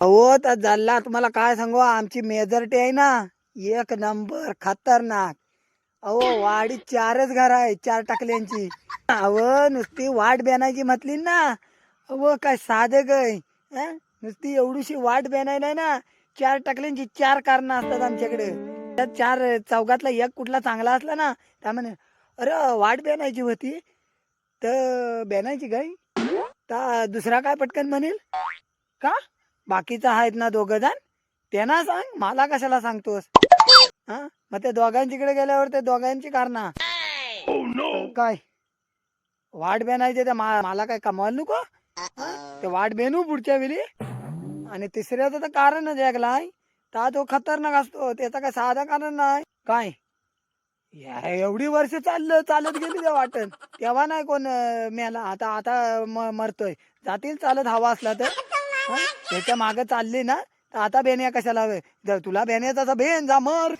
अहो तर झाला तुम्हाला काय सांगू आमची मेजॉरिटी आहे ना एक नंबर खतरनाक. अहो वाडी चारच घर आहे चार टाकल्यांची. अहो नुसती वाट बेनायची म्हटली ना. अहो काय साधे गय नुसती एवढीशी वाट बेनायला ना चार टाकल्यांची चार कारणं असतात आमच्याकडे. त्या चार चौघातला एक कुठला चांगला असला ना त्यामुळे अरे वाट बेनायची होती तर बेनायची गाय तर दुसरा काय पटकन म्हणेल का बाकीचा आहेत ना दोघ जण त्यांना सांग मला कशाला सांगतोस. हा मग ते दोघांच्याकडे गेल्यावर ते दोघांची कारणं काय वाट बेनायचे ते मला काय कमाल नको. ते वाट बेनू पुढच्या वेळी. आणि तिसऱ्याचं तर कारणच ऐकलाय तर तो खतरनाक असतो त्याचा काय साधा कारण नाही काय. एवढी वर्ष चालत गेली त्या वाटत तेव्हा नाही कोण मेला आता आता मरतोय. जातील चालत हवा असला तर त्याच्या मागे चालली ना तर आता बेन्या कशाला हवे जर तुला बेन्याचा बेन जा मर.